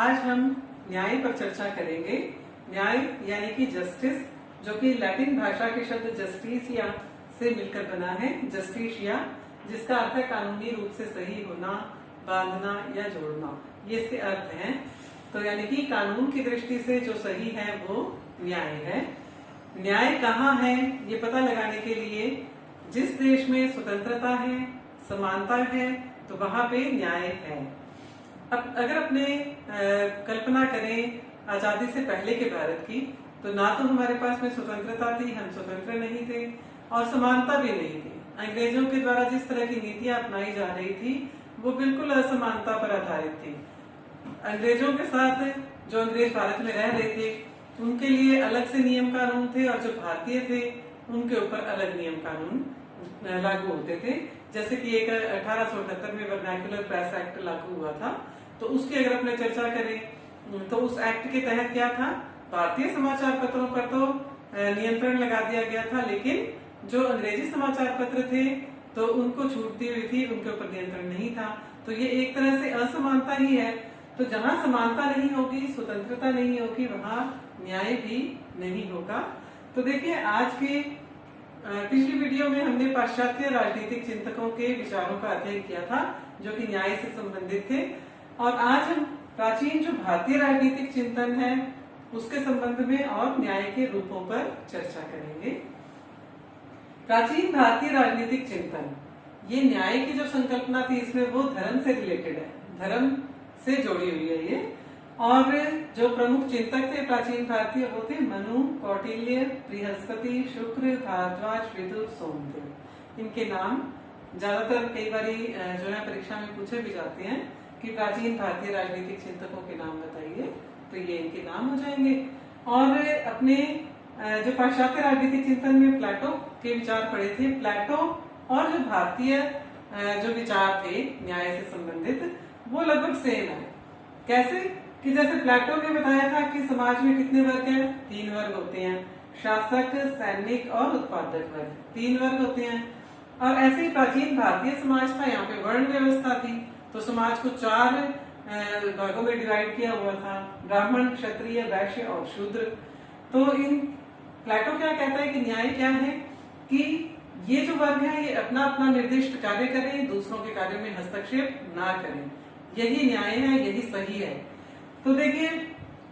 आज हम न्याय पर चर्चा करेंगे। न्याय यानी कि जस्टिस, जो कि लैटिन भाषा के शब्द जस्टिसिया से मिलकर बना है। जस्टिसिया जिसका अर्थ है कानूनी रूप से सही होना, बांधना या जोड़ना, ये इसके अर्थ हैं। तो यानी कि कानून की दृष्टि से जो सही है वो न्याय है। न्याय कहाँ है ये पता लगाने के लिए जिस देश में स्वतंत्रता है, समानता है, तो वहां पे न्याय है। अब अगर अपने कल्पना करें आजादी से पहले के भारत की, तो ना तो हमारे पास में स्वतंत्रता थी, हम स्वतंत्र नहीं थे, और समानता भी नहीं थी। अंग्रेजों के द्वारा जिस तरह की नीतियां अपनाई जा रही थी वो बिल्कुल असमानता पर आधारित थी। अंग्रेजों के साथ जो अंग्रेज भारत में रह रहे थे उनके लिए अलग से नियम कानून थे, और जो भारतीय थे उनके ऊपर अलग नियम कानून लागू होते थे। जैसे कि एक 1878 में वर्नाक्युलर प्रेस एक्ट लागू हुआ था, तो उसकी अगर अपने चर्चा करें तो उस एक्ट के तहत क्या था, भारतीय समाचार पत्रों पर तो नियंत्रण लगा दिया गया था, लेकिन जो अंग्रेजी समाचार पत्र थे तो उनको छूट दी हुई थी, उनके ऊपर नियंत्रण नहीं था। तो ये एक तरह से असमानता ही है। तो जहां समानता नहीं होगी, स्वतंत्रता नहीं होगी, वहां न्याय भी नहीं होगा। तो देखिए, आज के पिछली वीडियो में हमने पाश्चात्य राजनीतिक चिंतकों के विचारों का अध्ययन किया था जो कि न्याय से संबंधित थे, और आज हम प्राचीन जो भारतीय राजनीतिक चिंतन है उसके संबंध में और न्याय के रूपों पर चर्चा करेंगे। प्राचीन भारतीय राजनीतिक चिंतन, ये न्याय की जो संकल्पना थी इसमें वो धर्म से रिलेटेड है, धर्म से जोड़ी हुई है ये। और जो प्रमुख चिंतक थे प्राचीन भारतीय वो थे मनु, कौटिल्य, बृहस्पति, शुक्र, भारद्वाज, विदुर, सोमदेव। इनके नाम ज्यादातर कई बारी जो है परीक्षा में पूछे भी जाते हैं कि प्राचीन भारतीय राजनीतिक चिंतकों के नाम बताइए, तो ये इनके नाम हो जाएंगे। और अपने जो पाश्चात्य राजनीतिक चिंतन में प्लेटो के विचार पढ़े थे। प्लेटो और जो भारतीय जो विचार थे न्याय से संबंधित वो लगभग सेम है। कैसे कि जैसे प्लेटो ने बताया था कि समाज में कितने वर्ग हैं, 3 वर्ग होते हैं, शासक, सैनिक और उत्पादक वर्ग, 3 वर्ग होते हैं। और ऐसे ही प्राचीन भारतीय समाज था, यहाँ पे वर्ण व्यवस्था थी, तो समाज को 4 भागों में डिवाइड किया हुआ था, ब्राह्मण, क्षत्रिय, वैश्य और शूद्र। तो इन प्लेटो क्या कहता है कि न्याय क्या है कि ये जो वर्ग है ये अपना अपना निर्दिष्ट कार्य करें, दूसरों के कार्यों में हस्तक्षेप ना करें, यही न्याय है, यही सही है। तो देखिए,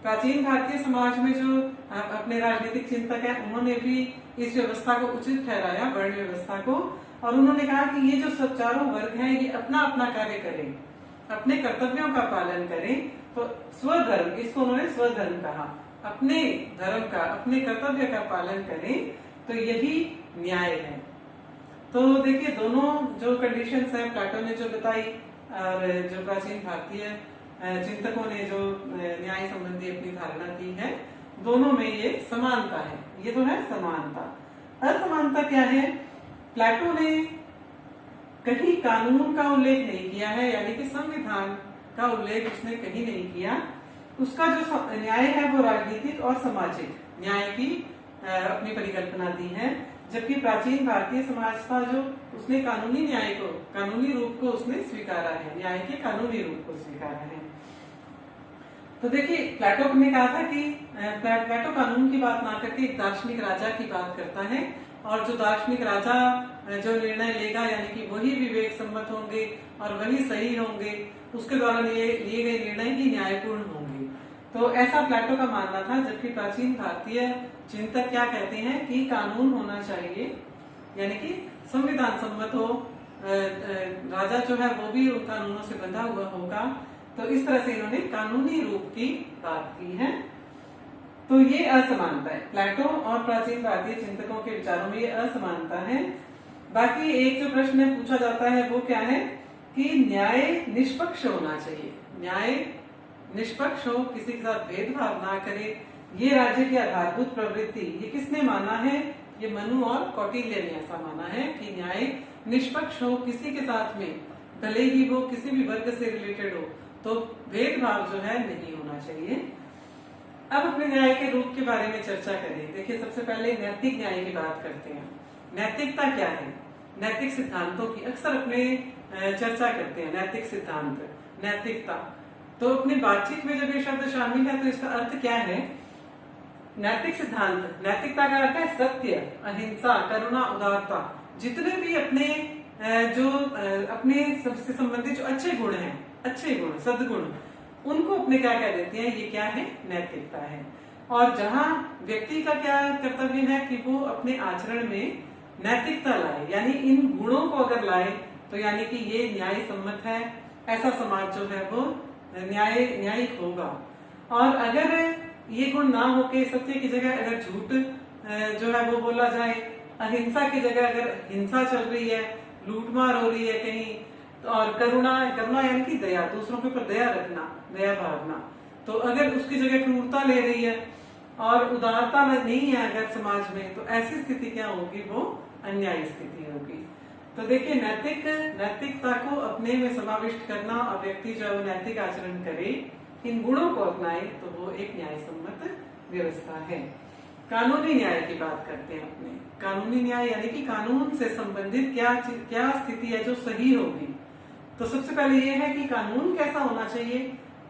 प्राचीन भारतीय समाज में जो अपने राजनीतिक चिंतक हैं उन्होंने भी इस व्यवस्था को उचित ठहराया, वर्ण व्यवस्था को, और उन्होंने कहा कि ये जो सब चारों वर्ग हैं ये अपना अपना कार्य करें, अपने कर्तव्यों का पालन करें। तो स्वधर्म, इसको उन्होंने स्वधर्म कहा, अपने धर्म का, अपने कर्तव्य का पालन करें, तो यही न्याय है। तो देखिए, दोनों जो कंडीशंस हैं प्लेटो ने जो बताई और जो प्राचीन भारतीय चिंतकों ने जो न्याय संबंधी अपनी धारणा की है, दोनों में ये समानता है। ये तो है समानता। असमानता क्या है? प्लेटो ने कहीं कानून का उल्लेख नहीं किया है, यानी कि संविधान का उल्लेख उसने कहीं नहीं किया। उसका जो न्याय है वो राजनीतिक और सामाजिक न्याय की अपनी परिकल्पना दी है, जबकि प्राचीन भारतीय समाज था जो उसने कानूनी न्याय को, कानूनी रूप को उसने स्वीकारा है, न्याय के कानूनी रूप को स्वीकारा है। तो देखिए, प्लेटो ने कहा था कि प्लेटो कानून की बात ना करके एक दार्शनिक राजा की बात करता है, और जो दार्शनिक राजा जो निर्णय लेगा यानी कि वही विवेक सम्मत होंगे और वही सही होंगे, उसके द्वारा लिए गए निर्णय ही न्यायपूर्ण होंगे। तो ऐसा प्लेटो का मानना था, जबकि प्राचीन भारतीय चिंतक क्या कहते हैं कि कानून होना चाहिए, यानी कि संविधान सम्मत हो, राजा जो है वो भी उन कानूनों से बंधा हुआ होगा। तो इस तरह से इन्होंने कानूनी रूप की बात की है। तो ये असमानता है, प्लेटो और प्राचीन भारतीय चिंतकों के विचारों में ये असमानता है। बाकी एक जो प्रश्न पूछा जाता है वो क्या है कि न्याय निष्पक्ष होना चाहिए, न्याय निष्पक्ष हो, किसी के साथ भेदभाव ना करे, ये राज्य की आधारभूत प्रवृत्ति। ये किसने माना है? ये मनु और कौटिल्य ने ऐसा माना है कि न्याय निष्पक्ष हो, किसी के साथ में भले ही वो किसी भी वर्ग से रिलेटेड हो, तो भेदभाव जो है नहीं होना चाहिए। अब अपने न्याय के रूप के बारे में चर्चा करें। देखिए, सबसे पहले नैतिक न्याय की बात करते हैं। नैतिकता क्या है? नैतिक सिद्धांतों की अक्सर अपने चर्चा करते हैं। नैतिक सिद्धांत, नैतिकता, तो अपनी बातचीत में जब ये शब्द शामिल है तो इसका अर्थ क्या है? नैतिक सिद्धांत, नैतिकता का अर्थ है सत्य, अहिंसा, करुणा, उदारता। जितने भी अपने अपने सबसे संबंधित जो अच्छे गुण हैं, अच्छे गुण, सद्गुण, उनको अपने क्या कह देते हैं? ये क्या है? नैतिकता है। और जहां व्यक्ति का क्या कर्तव्य है कि वो अपने आचरण में नैतिकता लाए, यानी इन गुणों को अगर लाए तो यानी कि ये न्याय सम्मत है, ऐसा समाज जो है वो न्यायिक होगा। और अगर ये गुण ना होके सत्य की जगह अगर झूठ जो है वो बोला जाए, अहिंसा की जगह अगर हिंसा चल रही है, लूटमार हो रही है कहीं, और करुणा यानी कि दया, दूसरों के ऊपर दया रखना, दया भावना, तो अगर उसकी जगह क्रूरता ले रही है और उदारता नहीं है अगर समाज में, तो ऐसी स्थिति क्या होगी? वो अन्यायी स्थिति होगी। तो देखिए, नैतिकता को अपने में समाविष्ट करना और व्यक्ति जो है वो नैतिक आचरण करे, इन गुणों को अपनाए, तो वो एक न्याय सम्मत व्यवस्था है। कानूनी न्याय की बात करते हैं अपने। कानूनी न्याय यानी कि कानून से संबंधित क्या स्थिति है जो सही होगी। तो सबसे पहले ये है कि कानून कैसा होना चाहिए?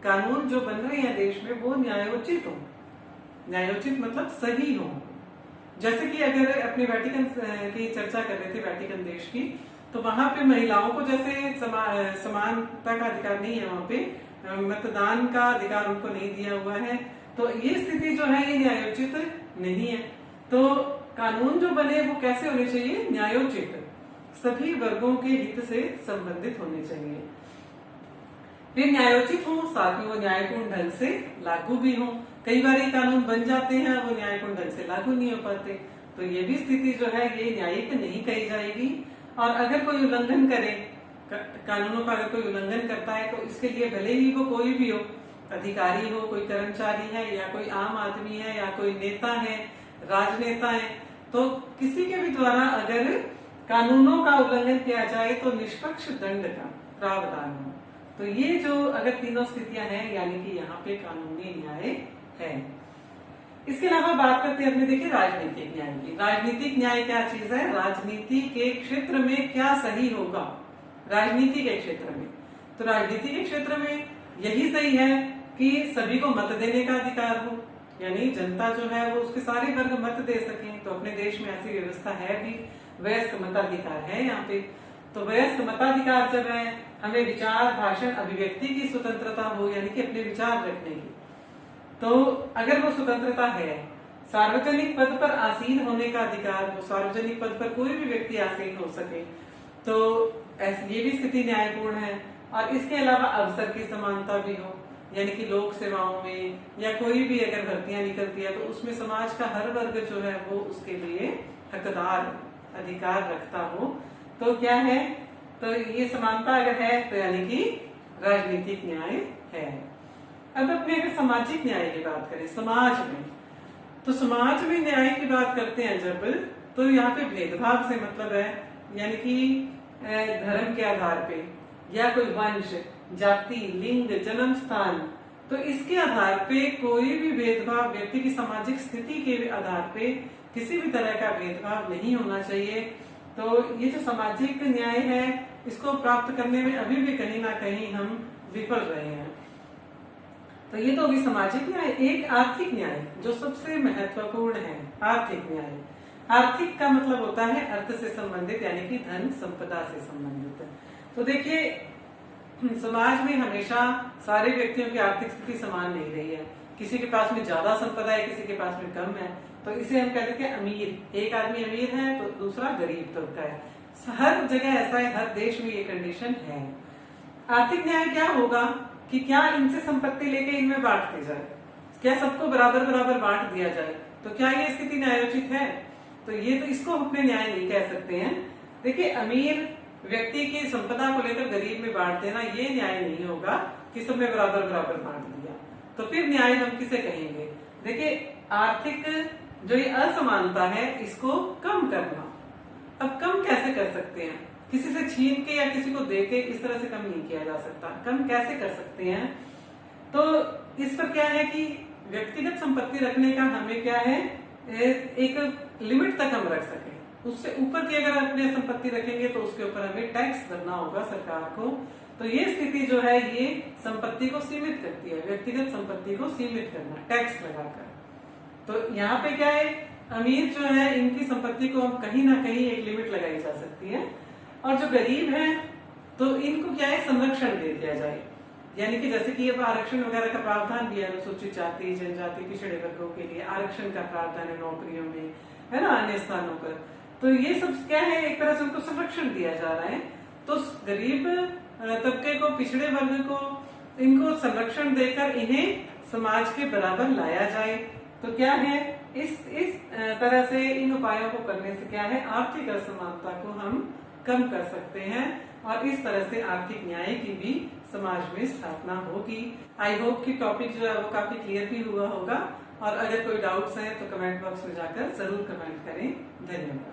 कानून जो बन रहे हैं देश में वो न्यायोचित हो। न्यायोचित मतलब सही हो। जैसे कि अगर अपने वेटिकन की चर्चा कर रहे थे, वेटिकन देश की, तो वहां पे महिलाओं को जैसे समानता का अधिकार नहीं है, वहां पे मतदान का अधिकार उनको नहीं दिया हुआ है, तो ये स्थिति जो है ये न्यायोचित नहीं है। तो कानून जो बने वो कैसे होने चाहिए? न्यायोचित, सभी वर्गों के हित से संबंधित होने चाहिए। वे न्यायोचित हो, साथ में वो न्यायपूर्ण ढंग से लागू भी हो। कई बार ये कानून बन जाते हैं, वो न्यायपूर्ण ढंग से लागू नहीं हो पाते, तो ये भी स्थिति जो है ये न्यायिक नहीं कही जाएगी। और अगर कोई उल्लंघन करे, कानूनों का अगर कोई उल्लंघन करता है, तो इसके लिए भले ही वो कोई भी हो, अधिकारी हो, कोई कर्मचारी है, या कोई आम आदमी है, या कोई नेता है, राजनेता है, तो किसी के भी द्वारा अगर कानूनों का उल्लंघन किया जाए तो निष्पक्ष दंड का प्रावधान हो। तो ये जो अगर तीनों स्थितियां हैं, यानी कि यहाँ पे कानूनी न्याय है। इसके अलावा बात करते हैं अपने, देखिए, राजनीतिक न्याय की। राजनीतिक न्याय क्या चीज है? राजनीति के क्षेत्र में क्या सही होगा राजनीति के क्षेत्र में। तो राजनीति के क्षेत्र में यही सही है कि सभी को मत देने का अधिकार हो, यानी जनता जो है वो उसके सारे वर्ग मत दे सकें। तो अपने देश में ऐसी व्यवस्था है भी, वयस्क मताधिकार है यहाँ पे। तो वयस्क मताधिकार जब है, हमें विचार, भाषण, अभिव्यक्ति की स्वतंत्रता हो, यानी कि अपने विचार रखने की। तो अगर वो स्वतंत्रता है, सार्वजनिक पद पर आसीन होने का अधिकार हो, सार्वजनिक पद पर कोई भी व्यक्ति आसीन हो सके, तो ये भी स्थिति न्यायपूर्ण है। और इसके अलावा अवसर की समानता भी हो, यानी कि लोक सेवाओं में या कोई भी अगर भर्तियां निकलती है तो उसमें समाज का हर वर्ग जो है वो उसके लिए हकदार, अधिकार रखता हो। तो क्या है? तो ये समानता अगर है तो यानी कि राजनीतिक न्याय है। अब अपने अगर सामाजिक न्याय की बात करें, समाज में, तो समाज में न्याय की बात करते हैं जब, तो यहाँ पे भेदभाव से मतलब है, यानी कि धर्म के आधार पे, या कोई वंश, जाति, लिंग, जन्म स्थान, तो इसके आधार पे कोई भी भेदभाव, व्यक्ति की सामाजिक स्थिति के आधार पे किसी भी तरह का भेदभाव नहीं होना चाहिए। तो ये जो सामाजिक न्याय है, इसको प्राप्त करने में अभी भी कहीं ना कहीं हम विफल रहे हैं। तो ये तो होगी सामाजिक न्याय। एक आर्थिक न्याय जो सबसे महत्वपूर्ण है, आर्थिक न्याय। आर्थिक का मतलब होता है अर्थ से संबंधित, यानी कि धन संपदा से संबंधित। तो देखिए, समाज में हमेशा सारे व्यक्तियों की आर्थिक स्थिति समान नहीं रही है। किसी के पास में ज्यादा संपदा है, किसी के पास में कम है, तो इसे हम कहते हैं अमीर। एक आदमी अमीर है तो दूसरा गरीब तबका है। हर जगह ऐसा है, हर देश में ये कंडीशन है। आर्थिक न्याय क्या होगा कि क्या इनसे संपत्ति लेके इनमें बांट दी जाए, क्या सबको बराबर बराबर बांट दिया जाए, तो क्या ये स्थिति न्यायोचित है? तो ये तो इसको अपने न्याय नहीं कह सकते हैं। देखिए, अमीर व्यक्ति की संपदा को लेकर गरीब में बांट देना ये न्याय नहीं होगा कि सब में बराबर बराबर बांट दिया, तो फिर न्याय हम किसे कहेंगे? देखिए, आर्थिक जो ये असमानता है इसको कम करना। अब कम कैसे कर सकते हैं? किसी से छीन के या किसी को दे के इस तरह से कम नहीं किया जा सकता। कम कैसे कर सकते हैं? तो इस पर क्या है कि व्यक्तिगत संपत्ति रखने का हमें क्या है, एक लिमिट तक हम रख सके। उससे ऊपर की अगर अपने संपत्ति रखेंगे तो उसके ऊपर हमें टैक्स भरना होगा सरकार को। तो ये स्थिति जो है ये संपत्ति को सीमित करती है, व्यक्तिगत संपत्ति को सीमित करना टैक्स लगाकर। तो यहाँ पे क्या है, अमीर जो है इनकी संपत्ति को कहीं ना कहीं एक लिमिट लगाई जा सकती है, और जो गरीब है तो इनको क्या है, संरक्षण दे दिया जाए। यानी कि जैसे कि अब आरक्षण वगैरह का प्रावधान भी है, अनुसूचित जाति जनजाति पिछड़े वर्गों के लिए आरक्षण का प्रावधान है नौकरियों में, है ना, अन्य स्थानों पर। तो ये सब क्या है, एक तरह से उनको संरक्षण दिया जा रहा है। तो गरीब तबके को, पिछड़े वर्ग को, इनको संरक्षण देकर इन्हें समाज के बराबर लाया जाए। तो क्या है, इस तरह से इन उपायों को करने से क्या है, आर्थिक असमानता को हम कम कर सकते हैं, और इस तरह से आर्थिक न्याय की भी समाज में स्थापना होगी। आई होप कि टॉपिक जो है वो काफी क्लियर भी हुआ होगा, और अगर कोई डाउट्स हैं तो कमेंट बॉक्स में जाकर जरूर कमेंट करें। धन्यवाद।